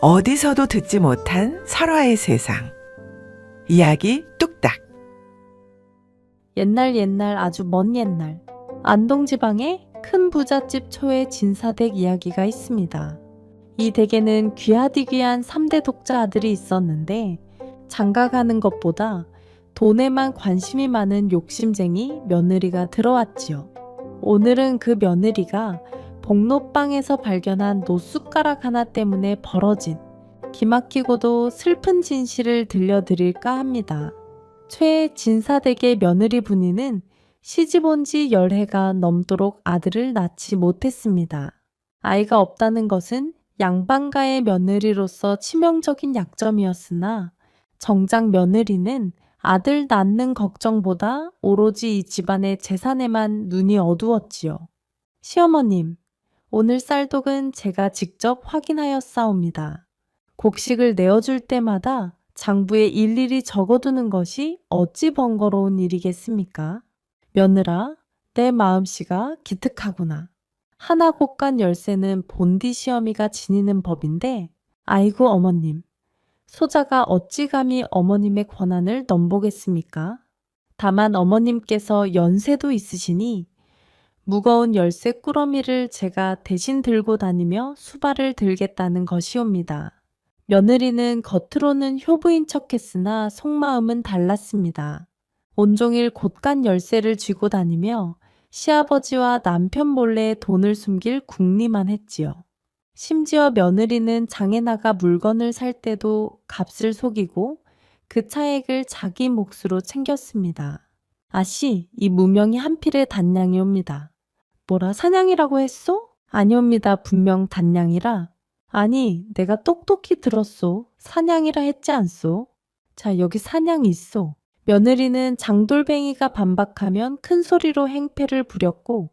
어디서도 듣지 못한 설화의 세상. 이야기 뚝딱. 옛날 아주 먼 옛날 안동지방에 큰 부잣집 초의 진사댁 이야기가 있습니다. 이 댁에는 귀하디 귀한 3대 독자 아들이 있었는데 장가가는 것보다 돈에만 관심이 많은 욕심쟁이 며느리가 들어왔지요. 오늘은 그 며느리가 복로방에서 발견한 노숟가락 하나 때문에 벌어진 기막히고도 슬픈 진실을 들려드릴까 합니다. 최 진사댁의 며느리 분이는 시집 온 지 10해가 넘도록 아들을 낳지 못했습니다. 아이가 없다는 것은 양반가의 며느리로서 치명적인 약점이었으나 정작 며느리는 아들 낳는 걱정보다 오로지 이 집안의 재산에만 눈이 어두웠지요. 시어머님, 오늘 쌀독은 제가 직접 확인하였사옵니다. 곡식을 내어줄 때마다 장부에 일일이 적어두는 것이 어찌 번거로운 일이겠습니까? 며느라, 내 마음씨가 기특하구나. 하나 곡간 열쇠는 본디 시어미가 지니는 법인데, 아이고 어머님, 소자가 어찌 감히 어머님의 권한을 넘보겠습니까? 다만 어머님께서 연세도 있으시니 무거운 열쇠 꾸러미를 제가 대신 들고 다니며 수발을 들겠다는 것이옵니다. 며느리는 겉으로는 효부인 척했으나 속마음은 달랐습니다. 온종일 곳간 열쇠를 쥐고 다니며 시아버지와 남편 몰래 돈을 숨길 궁리만 했지요. 심지어 며느리는 장에 나가 물건을 살 때도 값을 속이고 그 차액을 자기 몫으로 챙겼습니다. 아씨, 이 무명이 한 필의 단량이옵니다. 뭐라 사냥이라고 했소? 아니옵니다. 분명 단량이라. 아니, 내가 똑똑히 들었소. 사냥이라 했지 않소? 자, 여기 사냥이 있소. 며느리는 장돌뱅이가 반박하면 큰 소리로 행패를 부렸고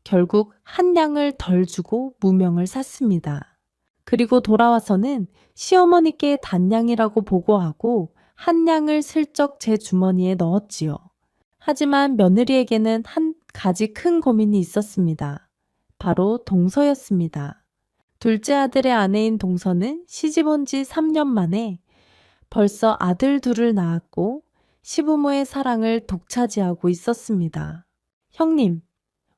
결국 한 냥을 덜 주고 무명을 샀습니다. 그리고 돌아와서는 시어머니께 단량이라고 보고하고 한 냥을 슬쩍 제 주머니에 넣었지요. 하지만 며느리에게는 한 가지 큰 고민이 있었습니다. 바로 동서였습니다. 둘째 아들의 아내인 동서는 시집 온 지 3년 만에 벌써 아들 둘을 낳았고 시부모의 사랑을 독차지하고 있었습니다. 형님,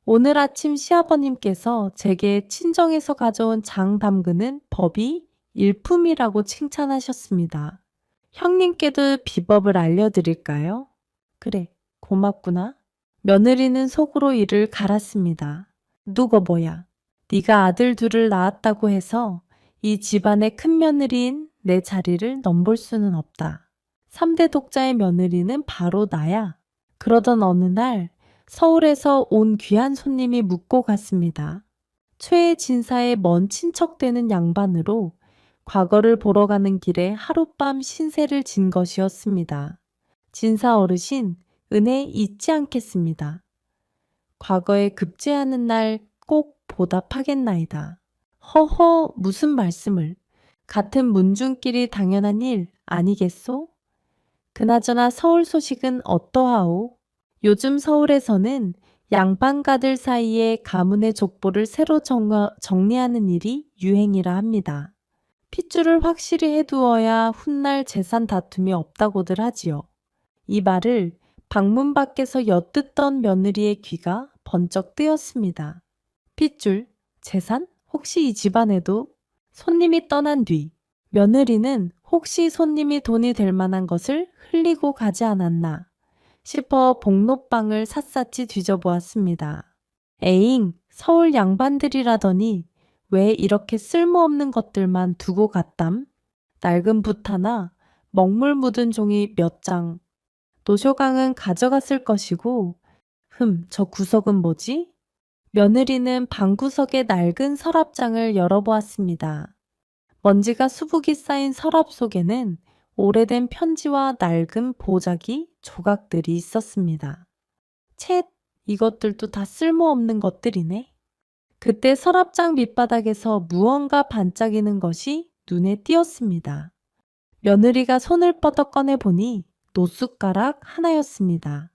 오늘 아침 시아버님께서 제게 친정에서 가져온 장 담그는 법이 일품이라고 칭찬하셨습니다. 형님께도 비법을 알려드릴까요? 그래, 고맙구나. 며느리는 속으로 이를 갈았습니다. 누가 뭐야? 네가 아들 둘을 낳았다고 해서 이 집안의 큰 며느리인 내 자리를 넘볼 수는 없다. 3대 독자의 며느리는 바로 나야. 그러던 어느 날 서울에서 온 귀한 손님이 묻고 갔습니다. 최 진사의 먼 친척 되는 양반으로 과거를 보러 가는 길에 하룻밤 신세를 진 것이었습니다. 진사 어르신, 은혜 잊지 않겠습니다. 과거에 급제하는 날 꼭 보답하겠나이다. 허허, 무슨 말씀을. 같은 문중끼리 당연한 일 아니겠소? 그나저나 서울 소식은 어떠하오? 요즘 서울에서는 양반가들 사이에 가문의 족보를 새로 정리하는 일이 유행이라 합니다. 핏줄을 확실히 해두어야 훗날 재산 다툼이 없다고들 하지요. 이 말을 방문 밖에서 엿듣던 며느리의 귀가 번쩍 뜨였습니다. 핏줄, 재산? 혹시 이 집안에도? 손님이 떠난 뒤 며느리는 혹시 손님이 돈이 될 만한 것을 흘리고 가지 않았나 싶어 복로방을 샅샅이 뒤져보았습니다. 에잉, 서울 양반들이라더니 왜 이렇게 쓸모없는 것들만 두고 갔담? 낡은 붓 하나, 먹물 묻은 종이 몇 장. 노쇼강은 가져갔을 것이고, 저 구석은 뭐지? 며느리는 방구석의 낡은 서랍장을 열어보았습니다. 먼지가 수북이 쌓인 서랍 속에는 오래된 편지와 낡은 보자기, 조각들이 있었습니다. 쳇, 이것들도 다 쓸모없는 것들이네. 그때 서랍장 밑바닥에서 무언가 반짝이는 것이 눈에 띄었습니다. 며느리가 손을 뻗어 꺼내보니 노숟가락 하나였습니다.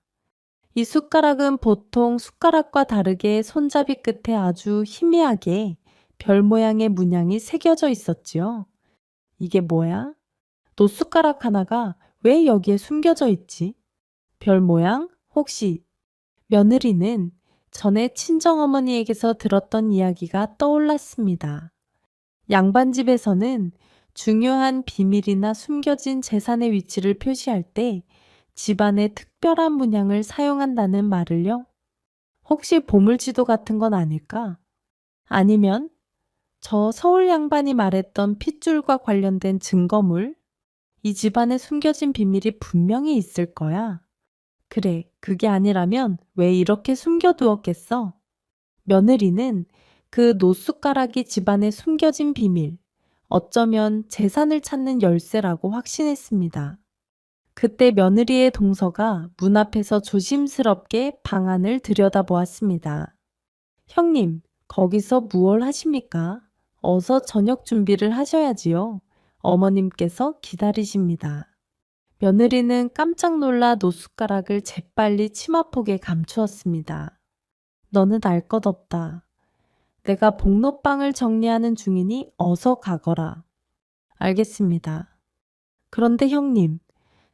이 숟가락은 보통 숟가락과 다르게 손잡이 끝에 아주 희미하게 별 모양의 문양이 새겨져 있었지요. 이게 뭐야? 노숟가락 하나가 왜 여기에 숨겨져 있지? 별 모양? 혹시 며느리는 전에 친정어머니에게서 들었던 이야기가 떠올랐습니다. 양반집에서는 중요한 비밀이나 숨겨진 재산의 위치를 표시할 때 집안의 특별한 문양을 사용한다는 말을요? 혹시 보물지도 같은 건 아닐까? 아니면 저 서울 양반이 말했던 핏줄과 관련된 증거물? 이 집안에 숨겨진 비밀이 분명히 있을 거야. 그래, 그게 아니라면 왜 이렇게 숨겨두었겠어? 며느리는 그 노숟가락이 집안에 숨겨진 비밀, 어쩌면 재산을 찾는 열쇠라고 확신했습니다. 그때 며느리의 동서가 문 앞에서 조심스럽게 방안을 들여다보았습니다. 형님, 거기서 무얼 하십니까? 어서 저녁 준비를 하셔야지요. 어머님께서 기다리십니다. 며느리는 깜짝 놀라 노숟가락을 재빨리 치마폭에 감추었습니다. 너는 알 것 없다. 내가 복로빵을 정리하는 중이니 어서 가거라. 알겠습니다. 그런데 형님,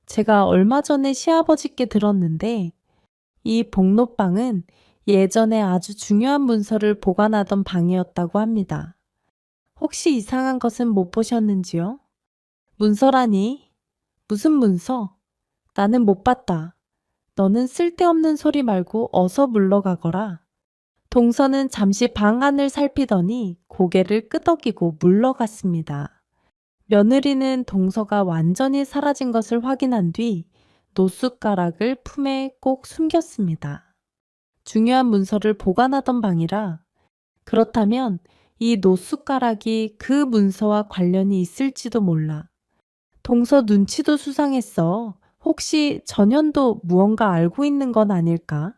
제가 얼마 전에 시아버지께 들었는데 이 복로빵은 예전에 아주 중요한 문서를 보관하던 방이었다고 합니다. 혹시 이상한 것은 못 보셨는지요? 문서라니? 무슨 문서? 나는 못 봤다. 너는 쓸데없는 소리 말고 어서 물러가거라. 동서는 잠시 방 안을 살피더니 고개를 끄덕이고 물러갔습니다. 며느리는 동서가 완전히 사라진 것을 확인한 뒤 노숟가락을 품에 꼭 숨겼습니다. 중요한 문서를 보관하던 방이라 그렇다면 이 노숟가락이 그 문서와 관련이 있을지도 몰라. 동서 눈치도 수상했어. 혹시 전현도 무언가 알고 있는 건 아닐까?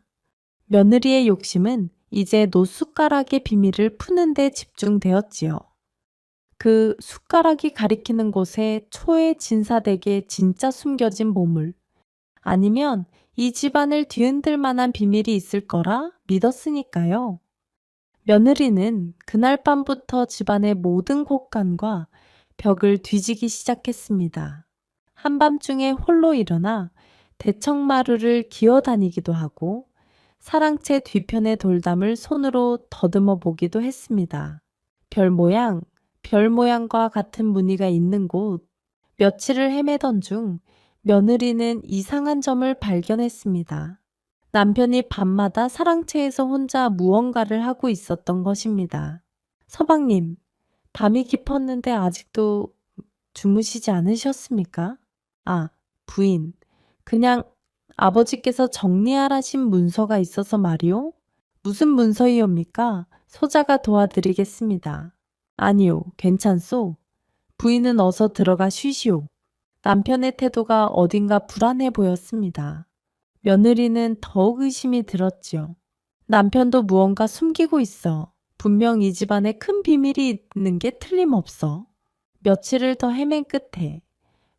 며느리의 욕심은 이제 노숟가락의 비밀을 푸는 데 집중되었지요. 그 숟가락이 가리키는 곳에 초의 진사댁에 진짜 숨겨진 보물, 아니면 이 집안을 뒤흔들 만한 비밀이 있을 거라 믿었으니까요. 며느리는 그날 밤부터 집안의 모든 곳간과 벽을 뒤지기 시작했습니다. 한밤중에 홀로 일어나 대청마루를 기어다니기도 하고 사랑채 뒤편의 돌담을 손으로 더듬어 보기도 했습니다. 별 모양과 같은 무늬가 있는 곳, 며칠을 헤매던 중 며느리는 이상한 점을 발견했습니다. 남편이 밤마다 사랑채에서 혼자 무언가를 하고 있었던 것입니다. 서방님, 밤이 깊었는데 아직도 주무시지 않으셨습니까? 아, 부인, 그냥 아버지께서 정리하라신 문서가 있어서 말이오? 무슨 문서이옵니까? 소자가 도와드리겠습니다. 아니요, 괜찮소. 부인은 어서 들어가 쉬시오. 남편의 태도가 어딘가 불안해 보였습니다. 며느리는 더욱 의심이 들었지요. 남편도 무언가 숨기고 있어. 분명 이 집안에 큰 비밀이 있는 게 틀림없어. 며칠을 더 헤맨 끝에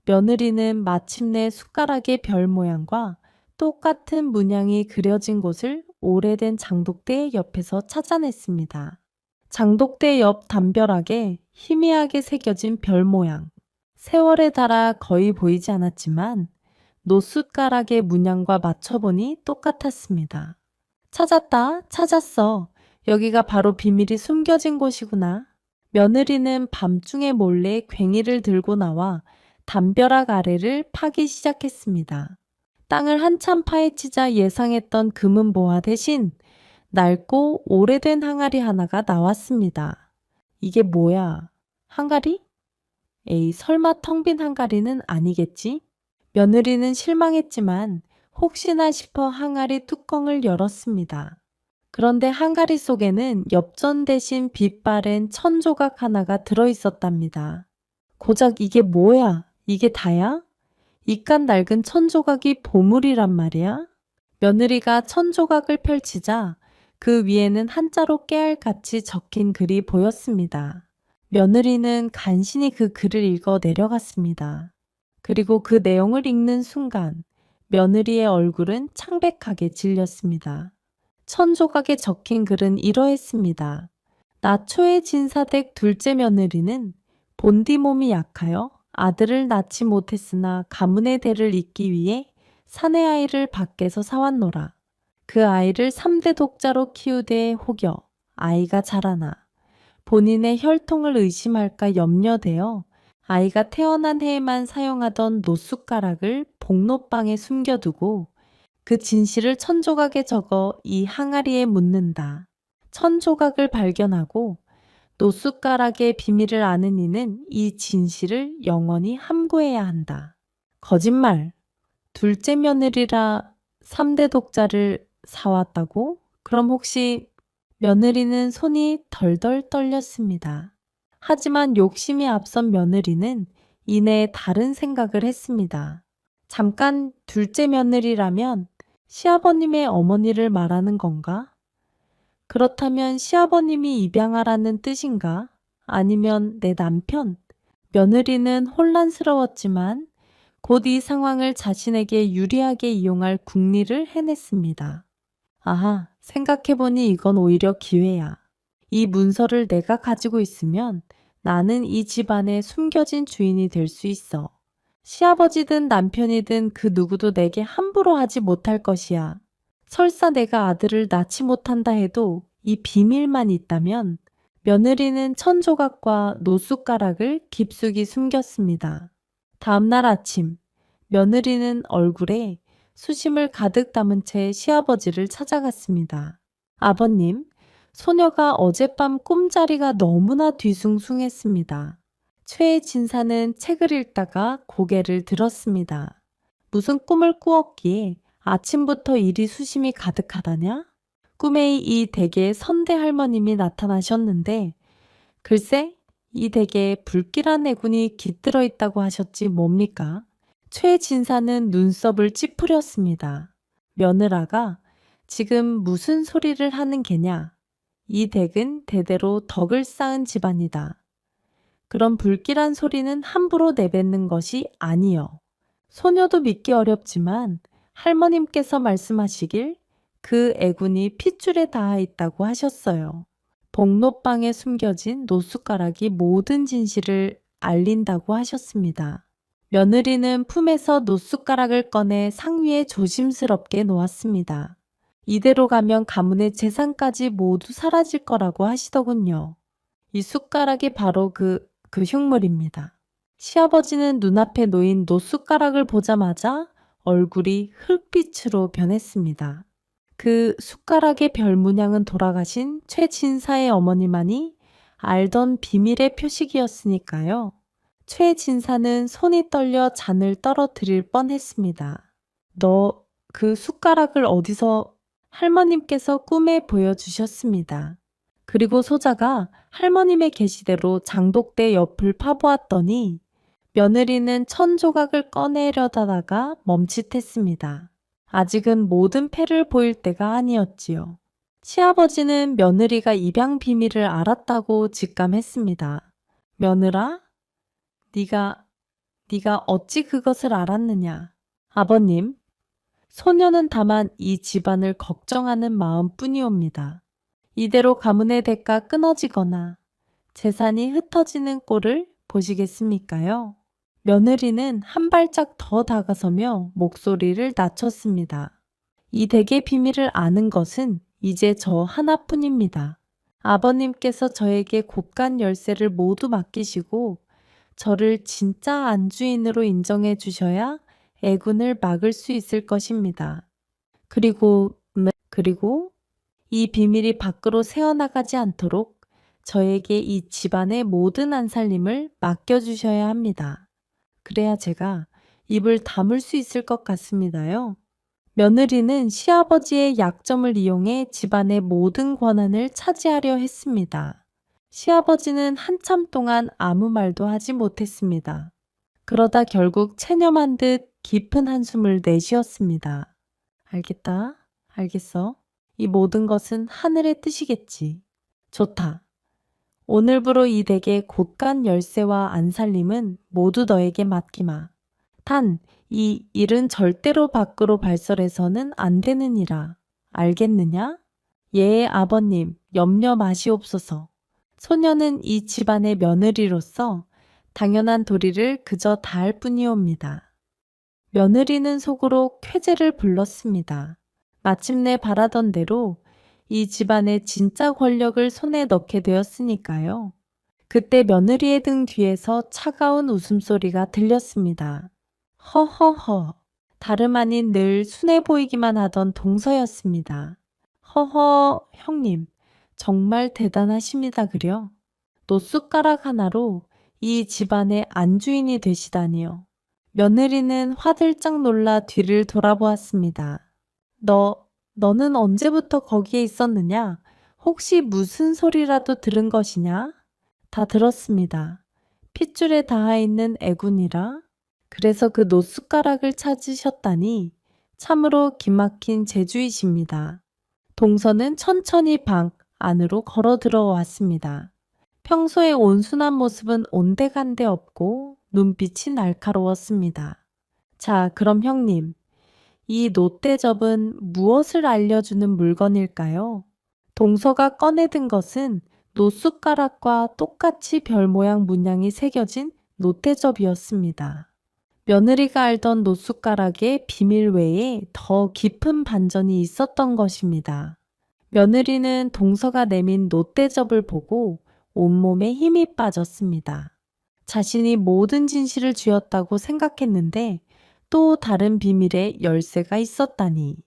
며느리는 마침내 숟가락의 별 모양과 똑같은 문양이 그려진 곳을 오래된 장독대 옆에서 찾아냈습니다. 장독대 옆 담벼락에 희미하게 새겨진 별 모양. 세월에 달아 거의 보이지 않았지만 노숟가락의 문양과 맞춰보니 똑같았습니다. 찾았어. 여기가 바로 비밀이 숨겨진 곳이구나. 며느리는 밤중에 몰래 괭이를 들고 나와 담벼락 아래를 파기 시작했습니다. 땅을 한참 파헤치자 예상했던 금은 보화 대신 낡고 오래된 항아리 하나가 나왔습니다. 이게 뭐야? 항아리? 에이, 설마 텅 빈 항아리는 아니겠지? 며느리는 실망했지만 혹시나 싶어 항아리 뚜껑을 열었습니다. 그런데 항아리 속에는 엽전 대신 빛 바랜 천 조각 하나가 들어있었답니다. 고작 이게 뭐야? 이게 다야? 이깟 낡은 천 조각이 보물이란 말이야? 며느리가 천 조각을 펼치자 그 위에는 한자로 깨알같이 적힌 글이 보였습니다. 며느리는 간신히 그 글을 읽어 내려갔습니다. 그리고 그 내용을 읽는 순간 며느리의 얼굴은 창백하게 질렸습니다. 천 조각에 적힌 글은 이러했습니다. 나초의 진사댁 둘째 며느리는 본디 몸이 약하여 아들을 낳지 못했으나 가문의 대를 잇기 위해 사내 아이를 밖에서 사왔노라. 그 아이를 3대 독자로 키우되 혹여 아이가 자라나 본인의 혈통을 의심할까 염려되어 아이가 태어난 해에만 사용하던 노숟가락을 복로방에 숨겨두고 그 진실을 천조각에 적어 이 항아리에 묻는다. 천조각을 발견하고 노숟가락의 비밀을 아는 이는 이 진실을 영원히 함구해야 한다. 거짓말. 둘째 며느리라 3대 독자를 사왔다고? 그럼 혹시 며느리는 손이 덜덜 떨렸습니다. 하지만 욕심이 앞선 며느리는 이내 다른 생각을 했습니다. 잠깐 둘째 며느리라면 시아버님의 어머니를 말하는 건가? 그렇다면 시아버님이 입양하라는 뜻인가? 아니면 내 남편? 며느리는 혼란스러웠지만 곧 이 상황을 자신에게 유리하게 이용할 궁리를 해냈습니다. 아하, 생각해보니 이건 오히려 기회야. 이 문서를 내가 가지고 있으면 나는 이 집안의 숨겨진 주인이 될 수 있어. 시아버지든 남편이든 그 누구도 내게 함부로 하지 못할 것이야. 설사 내가 아들을 낳지 못한다 해도 이 비밀만 있다면 며느리는 천조각과 노숟가락을 깊숙이 숨겼습니다. 다음날 아침, 며느리는 얼굴에 수심을 가득 담은 채 시아버지를 찾아갔습니다. 아버님, 소녀가 어젯밤 꿈자리가 너무나 뒤숭숭했습니다. 최 진사는 책을 읽다가 고개를 들었습니다. 무슨 꿈을 꾸었기에 아침부터 일이 수심이 가득하다냐? 꿈에 이 댁에 선대 할머님이 나타나셨는데 글쎄 이 댁에 불길한 내군이 깃들어 있다고 하셨지 뭡니까? 최 진사는 눈썹을 찌푸렸습니다. 며느라가 지금 무슨 소리를 하는 게냐? 이 댁은 대대로 덕을 쌓은 집안이다. 그런 불길한 소리는 함부로 내뱉는 것이 아니여. 소녀도 믿기 어렵지만 할머님께서 말씀하시길 그 애군이 핏줄에 닿아 있다고 하셨어요. 복로방에 숨겨진 노숟가락이 모든 진실을 알린다고 하셨습니다. 며느리는 품에서 노숟가락을 꺼내 상위에 조심스럽게 놓았습니다. 이대로 가면 가문의 재산까지 모두 사라질 거라고 하시더군요. 이 숟가락이 바로 그 흉물입니다. 시아버지는 눈앞에 놓인 노숟가락을 보자마자 얼굴이 흙빛으로 변했습니다. 그 숟가락의 별 문양은 돌아가신 최 진사의 어머니만이 알던 비밀의 표식이었으니까요. 최 진사는 손이 떨려 잔을 떨어뜨릴 뻔했습니다. 너 그 숟가락을 어디서 할머님께서 꿈에 보여주셨습니다. 그리고 소자가 할머님의 계시대로 장독대 옆을 파보았더니 며느리는 천조각을 꺼내려다가 멈칫했습니다. 아직은 모든 패를 보일 때가 아니었지요. 시아버지는 며느리가 입양 비밀을 알았다고 직감했습니다. 며느라? 네가 어찌 그것을 알았느냐? 아버님, 소녀는 다만 이 집안을 걱정하는 마음뿐이옵니다. 이대로 가문의 대가 끊어지거나 재산이 흩어지는 꼴을 보시겠습니까요? 며느리는 한 발짝 더 다가서며 목소리를 낮췄습니다. 이 댁의 비밀을 아는 것은 이제 저 하나뿐입니다. 아버님께서 저에게 곳간 열쇠를 모두 맡기시고 저를 진짜 안주인으로 인정해 주셔야 애군을 막을 수 있을 것입니다. 그리고 이 비밀이 밖으로 새어나가지 않도록 저에게 이 집안의 모든 안살림을 맡겨주셔야 합니다. 그래야 제가 입을 다물 수 있을 것 같습니다요. 며느리는 시아버지의 약점을 이용해 집안의 모든 권한을 차지하려 했습니다. 시아버지는 한참 동안 아무 말도 하지 못했습니다. 그러다 결국 체념한 듯 깊은 한숨을 내쉬었습니다. 알겠다. 알겠어. 이 모든 것은 하늘의 뜻이겠지. 좋다. 오늘부로 이 댁의 곳간 열쇠와 안살림은 모두 너에게 맡기마. 단, 이 일은 절대로 밖으로 발설해서는 안 되느니라. 알겠느냐? 예, 아버님, 염려 마시옵소서. 소녀는 이 집안의 며느리로서 당연한 도리를 그저 다할 뿐이옵니다. 며느리는 속으로 쾌재를 불렀습니다. 마침내 바라던 대로 이 집안의 진짜 권력을 손에 넣게 되었으니까요. 그때 며느리의 등 뒤에서 차가운 웃음소리가 들렸습니다. 허허허. 다름 아닌 늘 순해 보이기만 하던 동서였습니다. 허허, 형님. 정말 대단하십니다, 그려. 노숟가락 하나로 이 집안의 안주인이 되시다니요. 며느리는 화들짝 놀라 뒤를 돌아보았습니다. 너는 언제부터 거기에 있었느냐? 혹시 무슨 소리라도 들은 것이냐? 다 들었습니다. 핏줄에 닿아 있는 애군이라. 그래서 그 노숟가락을 찾으셨다니 참으로 기막힌 재주이십니다. 동서는 천천히 방 안으로 걸어 들어왔습니다. 평소의 온순한 모습은 온데간데 없고 눈빛이 날카로웠습니다. 자, 그럼 형님, 이 노대접은 무엇을 알려주는 물건일까요? 동서가 꺼내든 것은 노숟가락과 똑같이 별 모양 문양이 새겨진 노대접이었습니다. 며느리가 알던 노숟가락의 비밀 외에 더 깊은 반전이 있었던 것입니다. 며느리는 동서가 내민 노대접을 보고 온몸에 힘이 빠졌습니다. 자신이 모든 진실을 쥐었다고 생각했는데 또 다른 비밀의 열쇠가 있었다니.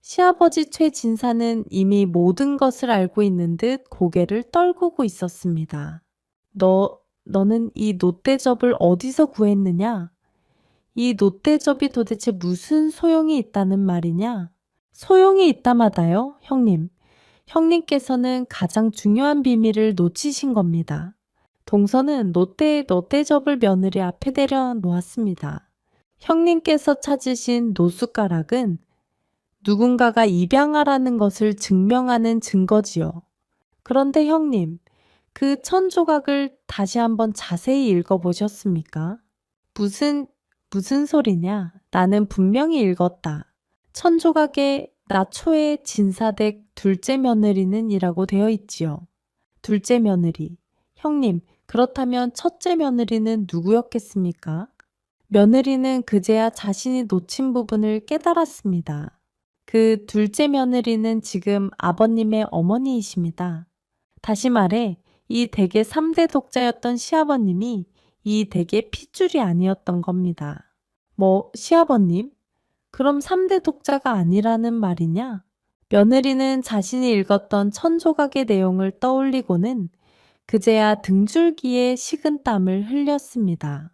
시아버지 최진사는 이미 모든 것을 알고 있는 듯 고개를 떨구고 있었습니다. 너는 이 노대접을 어디서 구했느냐? 이 노대접이 도대체 무슨 소용이 있다는 말이냐? 소용이 있다마다요, 형님. 형님께서는 가장 중요한 비밀을 놓치신 겁니다. 동서는 노대접을 며느리 앞에 내려 놓았습니다. 형님께서 찾으신 노숟가락은 누군가가 입양하라는 것을 증명하는 증거지요. 그런데 형님, 그 천조각을 다시 한번 자세히 읽어보셨습니까? 무슨 소리냐? 나는 분명히 읽었다. 천조각에 나초의 진사댁 둘째 며느리는 이라고 되어 있지요. 둘째 며느리. 형님, 그렇다면 첫째 며느리는 누구였겠습니까? 며느리는 그제야 자신이 놓친 부분을 깨달았습니다. 그 둘째 며느리는 지금 아버님의 어머니이십니다. 다시 말해 이 댁의 3대 독자였던 시아버님이 이 댁의 핏줄이 아니었던 겁니다. 시아버님? 그럼 3대 독자가 아니라는 말이냐? 며느리는 자신이 읽었던 천조각의 내용을 떠올리고는 그제야 등줄기에 식은 땀을 흘렸습니다.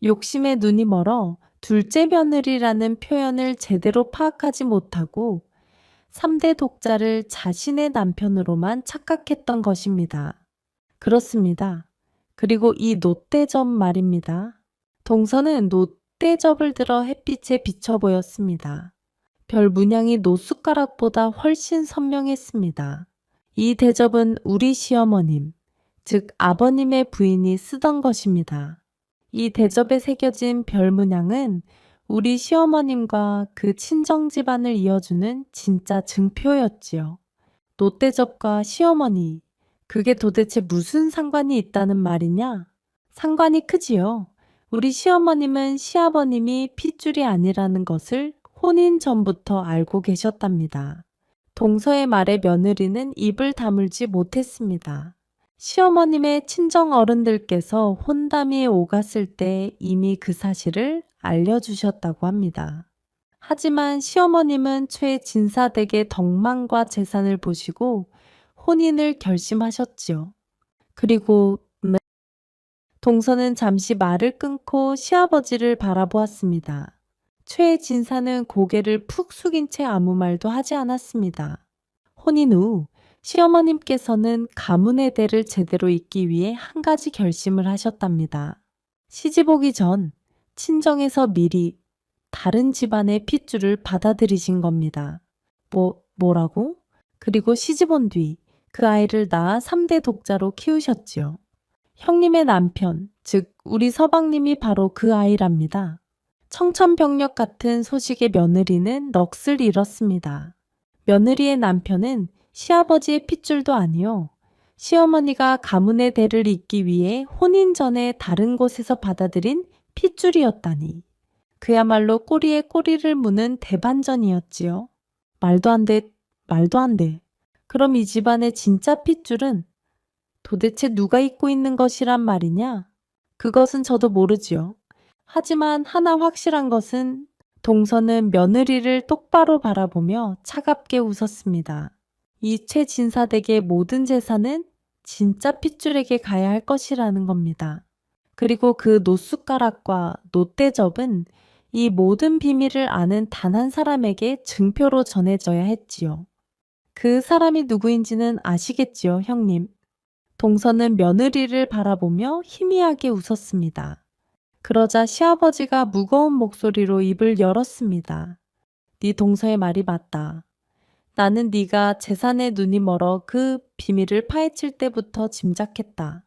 욕심에 눈이 멀어 둘째 며느리라는 표현을 제대로 파악하지 못하고 3대 독자를 자신의 남편으로만 착각했던 것입니다. 그렇습니다. 그리고 이 노대접 말입니다. 동서는 노대접을 들어 햇빛에 비쳐 보였습니다. 별 문양이 노숟가락보다 훨씬 선명했습니다. 이 대접은 우리 시어머님, 즉 아버님의 부인이 쓰던 것입니다. 이 대접에 새겨진 별 문양은 우리 시어머님과 그 친정 집안을 이어주는 진짜 증표였지요. 노대접과 시어머니, 그게 도대체 무슨 상관이 있다는 말이냐? 상관이 크지요. 우리 시어머님은 시아버님이 핏줄이 아니라는 것을 혼인 전부터 알고 계셨답니다. 동서의 말에 며느리는 입을 다물지 못했습니다. 시어머님의 친정 어른들께서 혼담이 오갔을 때 이미 그 사실을 알려주셨다고 합니다. 하지만 시어머님은 최진사댁의 덕망과 재산을 보시고 혼인을 결심하셨지요. 그리고 동서는 잠시 말을 끊고 시아버지를 바라보았습니다. 최진사는 고개를 푹 숙인 채 아무 말도 하지 않았습니다. 혼인 후 시어머님께서는 가문의 대를 제대로 잇기 위해 한 가지 결심을 하셨답니다. 시집 오기 전 친정에서 미리 다른 집안의 핏줄을 받아들이신 겁니다. 뭐라고? 그리고 시집 온 뒤 그 아이를 낳아 3대 독자로 키우셨지요. 형님의 남편, 즉 우리 서방님이 바로 그 아이랍니다. 청천벽력 같은 소식의 며느리는 넋을 잃었습니다. 며느리의 남편은 시아버지의 핏줄도 아니요. 시어머니가 가문의 대를 잇기 위해 혼인 전에 다른 곳에서 받아들인 핏줄이었다니. 그야말로 꼬리에 꼬리를 무는 대반전이었지요. 말도 안 돼, 말도 안 돼. 그럼 이 집안의 진짜 핏줄은 도대체 누가 입고 있는 것이란 말이냐? 그것은 저도 모르지요. 하지만 하나 확실한 것은 동서는 며느리를 똑바로 바라보며 차갑게 웃었습니다. 이 최진사댁의 모든 재산은 진짜 핏줄에게 가야 할 것이라는 겁니다. 그리고 그 노숟가락과 노대접은 이 모든 비밀을 아는 단 한 사람에게 증표로 전해져야 했지요. 그 사람이 누구인지는 아시겠지요, 형님. 동서는 며느리를 바라보며 희미하게 웃었습니다. 그러자 시아버지가 무거운 목소리로 입을 열었습니다. 네 동서의 말이 맞다. 나는 네가 재산에 눈이 멀어 그 비밀을 파헤칠 때부터 짐작했다.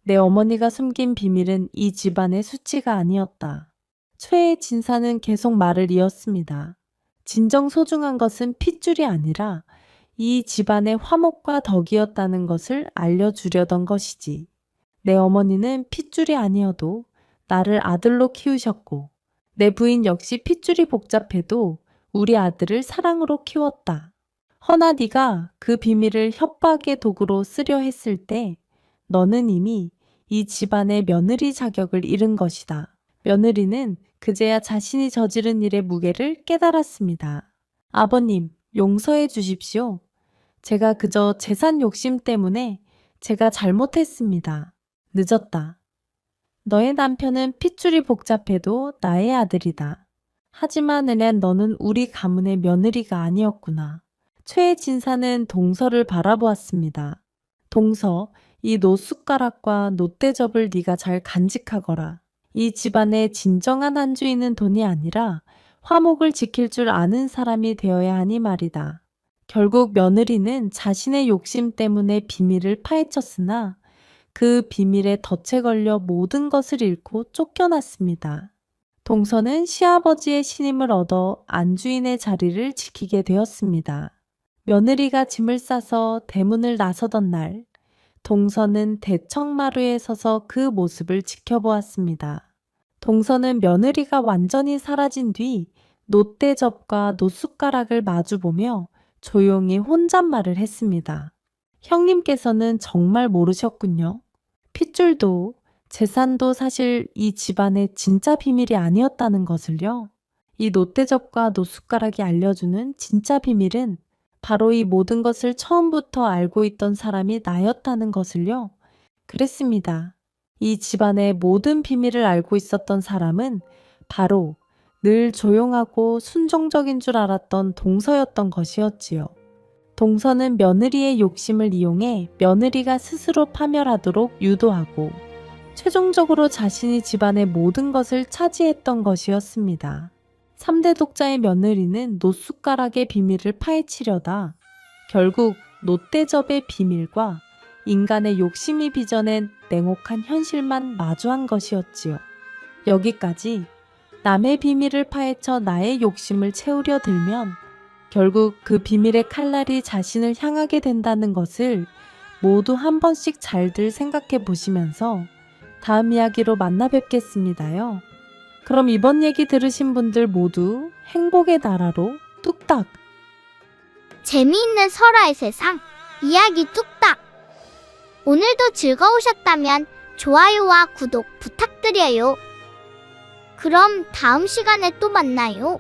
내 어머니가 숨긴 비밀은 이 집안의 수치가 아니었다. 최의 진사는 계속 말을 이었습니다. 진정 소중한 것은 핏줄이 아니라 이 집안의 화목과 덕이었다는 것을 알려주려던 것이지. 내 어머니는 핏줄이 아니어도 나를 아들로 키우셨고 내 부인 역시 핏줄이 복잡해도 우리 아들을 사랑으로 키웠다. 허나 네가 그 비밀을 협박의 도구로 쓰려 했을 때 너는 이미 이 집안의 며느리 자격을 잃은 것이다. 며느리는 그제야 자신이 저지른 일의 무게를 깨달았습니다. 아버님, 용서해 주십시오. 제가 그저 재산 욕심 때문에 제가 잘못했습니다. 늦었다. 너의 남편은 핏줄이 복잡해도 나의 아들이다. 하지만 은혜 너는 우리 가문의 며느리가 아니었구나. 최의 진사는 동서를 바라보았습니다. 동서, 이 노숟가락과 노대접을 네가 잘 간직하거라. 이 집안의 진정한 한주인은 돈이 아니라 화목을 지킬 줄 아는 사람이 되어야 하니 말이다. 결국 며느리는 자신의 욕심 때문에 비밀을 파헤쳤으나 그 비밀에 덫에 걸려 모든 것을 잃고 쫓겨났습니다. 동서는 시아버지의 신임을 얻어 안주인의 자리를 지키게 되었습니다. 며느리가 짐을 싸서 대문을 나서던 날, 동서는 대청마루에 서서 그 모습을 지켜보았습니다. 동서는 며느리가 완전히 사라진 뒤 노대접과 노숟가락을 마주보며 조용히 혼잣말을 했습니다. 형님께서는 정말 모르셨군요. 핏줄도 재산도 사실 이 집안의 진짜 비밀이 아니었다는 것을요. 이 노대접과 노숟가락이 알려주는 진짜 비밀은 바로 이 모든 것을 처음부터 알고 있던 사람이 나였다는 것을요. 그랬습니다. 이 집안의 모든 비밀을 알고 있었던 사람은 바로 늘 조용하고 순종적인 줄 알았던 동서였던 것이었지요. 동서는 며느리의 욕심을 이용해 며느리가 스스로 파멸하도록 유도하고 최종적으로 자신이 집안의 모든 것을 차지했던 것이었습니다. 3대 독자의 며느리는 노숟가락의 비밀을 파헤치려다 결국 노대접의 비밀과 인간의 욕심이 빚어낸 냉혹한 현실만 마주한 것이었지요. 여기까지 남의 비밀을 파헤쳐 나의 욕심을 채우려 들면 결국 그 비밀의 칼날이 자신을 향하게 된다는 것을 모두 한 번씩 잘들 생각해 보시면서 다음 이야기로 만나 뵙겠습니다요. 그럼 이번 얘기 들으신 분들 모두 행복의 나라로 뚝딱! 재미있는 설화의 세상, 이야기 뚝딱! 오늘도 즐거우셨다면 좋아요와 구독 부탁드려요. 그럼 다음 시간에 또 만나요.